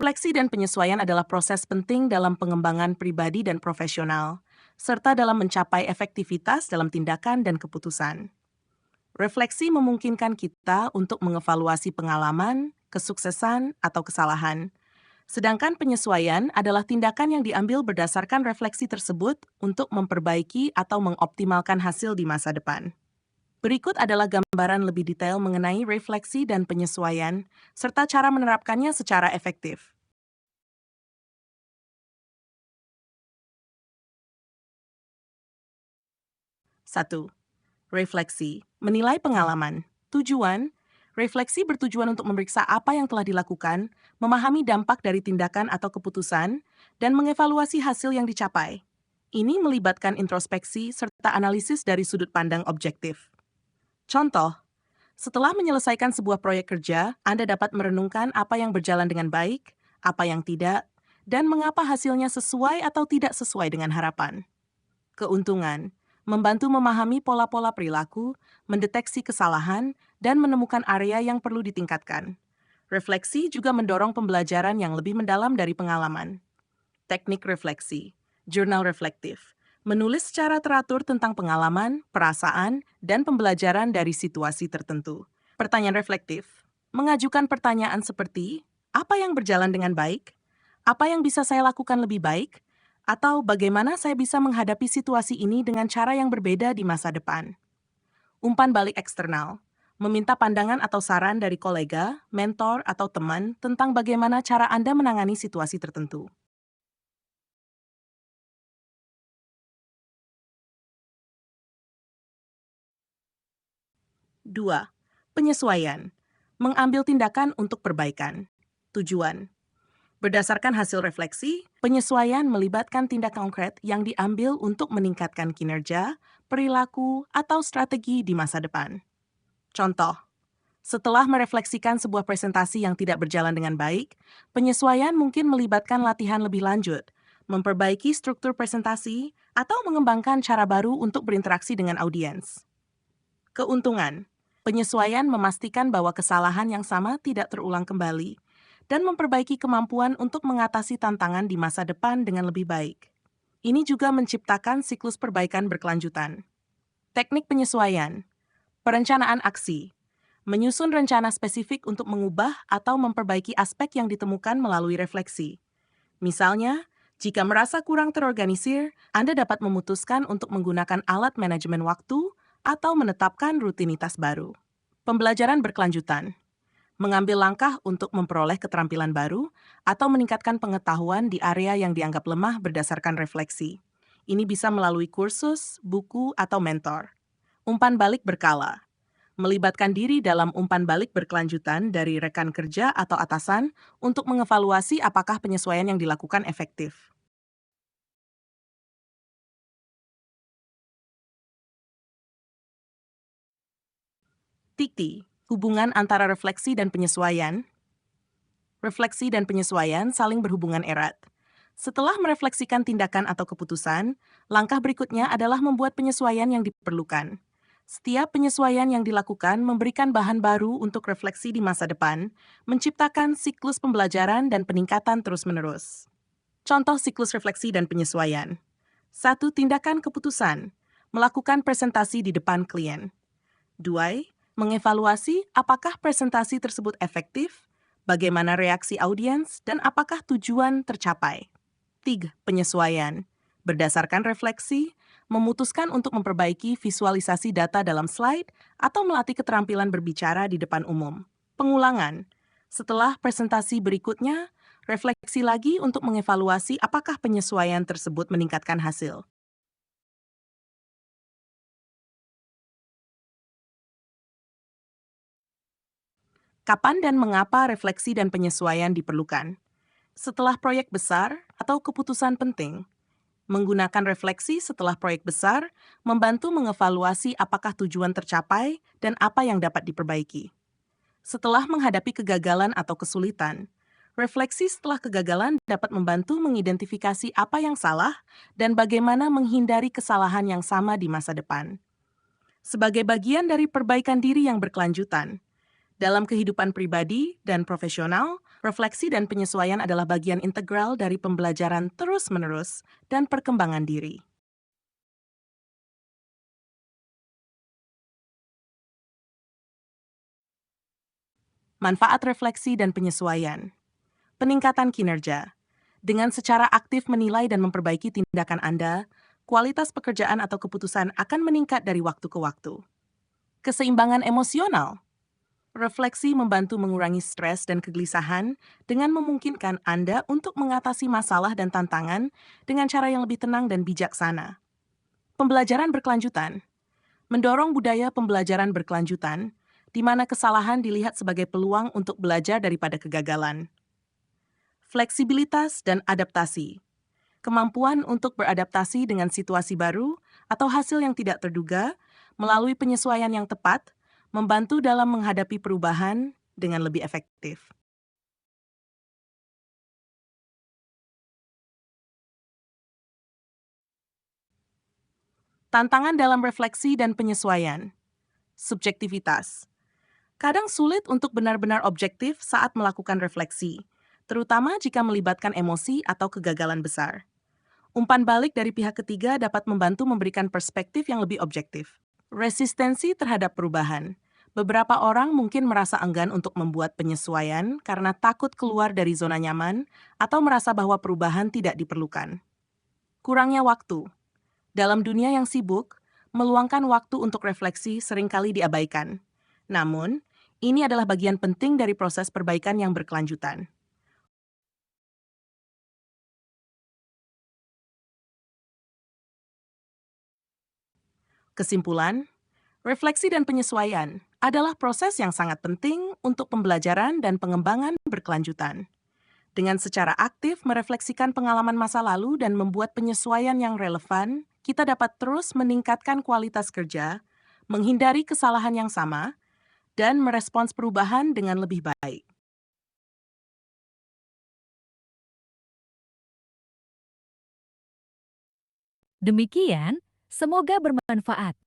Refleksi dan penyesuaian adalah proses penting dalam pengembangan pribadi dan profesional, serta dalam mencapai efektivitas dalam tindakan dan keputusan. Refleksi memungkinkan kita untuk mengevaluasi pengalaman, kesuksesan, atau kesalahan. Sedangkan penyesuaian adalah tindakan yang diambil berdasarkan refleksi tersebut untuk memperbaiki atau mengoptimalkan hasil di masa depan. Berikut adalah gambaran lebih detail mengenai refleksi dan penyesuaian, serta cara menerapkannya secara efektif. 1. Refleksi. Menilai pengalaman. Tujuan. Refleksi bertujuan untuk memeriksa apa yang telah dilakukan, memahami dampak dari tindakan atau keputusan, dan mengevaluasi hasil yang dicapai. Ini melibatkan introspeksi serta analisis dari sudut pandang objektif. Contoh, setelah menyelesaikan sebuah proyek kerja, Anda dapat merenungkan apa yang berjalan dengan baik, apa yang tidak, dan mengapa hasilnya sesuai atau tidak sesuai dengan harapan. Keuntungan, membantu memahami pola-pola perilaku, mendeteksi kesalahan, dan menemukan area yang perlu ditingkatkan. Refleksi juga mendorong pembelajaran yang lebih mendalam dari pengalaman. Teknik refleksi, jurnal reflektif, menulis secara teratur tentang pengalaman, perasaan, dan pembelajaran dari situasi tertentu. Pertanyaan reflektif, mengajukan pertanyaan seperti, apa yang berjalan dengan baik? Apa yang bisa saya lakukan lebih baik? Atau bagaimana saya bisa menghadapi situasi ini dengan cara yang berbeda di masa depan? Umpan balik eksternal, meminta pandangan atau saran dari kolega, mentor, atau teman tentang bagaimana cara Anda menangani situasi tertentu. 2. Penyesuaian, mengambil tindakan untuk perbaikan. Tujuan, berdasarkan hasil refleksi, penyesuaian melibatkan tindak konkret yang diambil untuk meningkatkan kinerja, perilaku, atau strategi di masa depan. Contoh, setelah merefleksikan sebuah presentasi yang tidak berjalan dengan baik, penyesuaian mungkin melibatkan latihan lebih lanjut, memperbaiki struktur presentasi, atau mengembangkan cara baru untuk berinteraksi dengan audiens. Keuntungan, penyesuaian memastikan bahwa kesalahan yang sama tidak terulang kembali, dan memperbaiki kemampuan untuk mengatasi tantangan di masa depan dengan lebih baik. Ini juga menciptakan siklus perbaikan berkelanjutan. Teknik penyesuaian, perencanaan aksi, menyusun rencana spesifik untuk mengubah atau memperbaiki aspek yang ditemukan melalui refleksi. Misalnya, jika merasa kurang terorganisir, Anda dapat memutuskan untuk menggunakan alat manajemen waktu atau menetapkan rutinitas baru. Pembelajaran berkelanjutan, mengambil langkah untuk memperoleh keterampilan baru atau meningkatkan pengetahuan di area yang dianggap lemah berdasarkan refleksi. Ini bisa melalui kursus, buku, atau mentor. Umpan balik berkala, melibatkan diri dalam umpan balik berkelanjutan dari rekan kerja atau atasan untuk mengevaluasi apakah penyesuaian yang dilakukan efektif. Tikti, hubungan antara refleksi dan penyesuaian. Refleksi dan penyesuaian saling berhubungan erat. Setelah merefleksikan tindakan atau keputusan, langkah berikutnya adalah membuat penyesuaian yang diperlukan. Setiap penyesuaian yang dilakukan memberikan bahan baru untuk refleksi di masa depan, menciptakan siklus pembelajaran dan peningkatan terus-menerus. Contoh siklus refleksi dan penyesuaian. 1. Tindakan keputusan. Melakukan presentasi di depan klien. 2. Mengevaluasi apakah presentasi tersebut efektif, bagaimana reaksi audiens, dan apakah tujuan tercapai. 3. Penyesuaian. Berdasarkan refleksi, memutuskan untuk memperbaiki visualisasi data dalam slide atau melatih keterampilan berbicara di depan umum. Pengulangan. Setelah presentasi berikutnya, refleksi lagi untuk mengevaluasi apakah penyesuaian tersebut meningkatkan hasil. Kapan dan mengapa refleksi dan penyesuaian diperlukan? Setelah proyek besar atau keputusan penting, menggunakan refleksi setelah proyek besar membantu mengevaluasi apakah tujuan tercapai dan apa yang dapat diperbaiki. Setelah menghadapi kegagalan atau kesulitan, refleksi setelah kegagalan dapat membantu mengidentifikasi apa yang salah dan bagaimana menghindari kesalahan yang sama di masa depan. Sebagai bagian dari perbaikan diri yang berkelanjutan, Dalam kehidupan pribadi dan profesional, refleksi dan penyesuaian adalah bagian integral dari pembelajaran terus-menerus dan perkembangan diri. Manfaat refleksi dan penyesuaian. Peningkatan kinerja. Dengan secara aktif menilai dan memperbaiki tindakan Anda, kualitas pekerjaan atau keputusan akan meningkat dari waktu ke waktu. Keseimbangan emosional. Refleksi membantu mengurangi stres dan kegelisahan dengan memungkinkan Anda untuk mengatasi masalah dan tantangan dengan cara yang lebih tenang dan bijaksana. Pembelajaran berkelanjutan. Mendorong budaya pembelajaran berkelanjutan, di mana kesalahan dilihat sebagai peluang untuk belajar daripada kegagalan. Fleksibilitas dan adaptasi. Kemampuan untuk beradaptasi dengan situasi baru atau hasil yang tidak terduga melalui penyesuaian yang tepat membantu dalam menghadapi perubahan dengan lebih efektif. Tantangan dalam refleksi dan penyesuaian. Subjektivitas. Kadang sulit untuk benar-benar objektif saat melakukan refleksi, terutama jika melibatkan emosi atau kegagalan besar. Umpan balik dari pihak ketiga dapat membantu memberikan perspektif yang lebih objektif. Resistensi terhadap perubahan. Beberapa orang mungkin merasa enggan untuk membuat penyesuaian karena takut keluar dari zona nyaman atau merasa bahwa perubahan tidak diperlukan. Kurangnya waktu. Dalam dunia yang sibuk, meluangkan waktu untuk refleksi seringkali diabaikan. Namun, ini adalah bagian penting dari proses perbaikan yang berkelanjutan. Kesimpulan, refleksi dan penyesuaian adalah proses yang sangat penting untuk pembelajaran dan pengembangan berkelanjutan. Dengan secara aktif merefleksikan pengalaman masa lalu dan membuat penyesuaian yang relevan, kita dapat terus meningkatkan kualitas kerja, menghindari kesalahan yang sama, dan merespons perubahan dengan lebih baik. Demikian, semoga bermanfaat.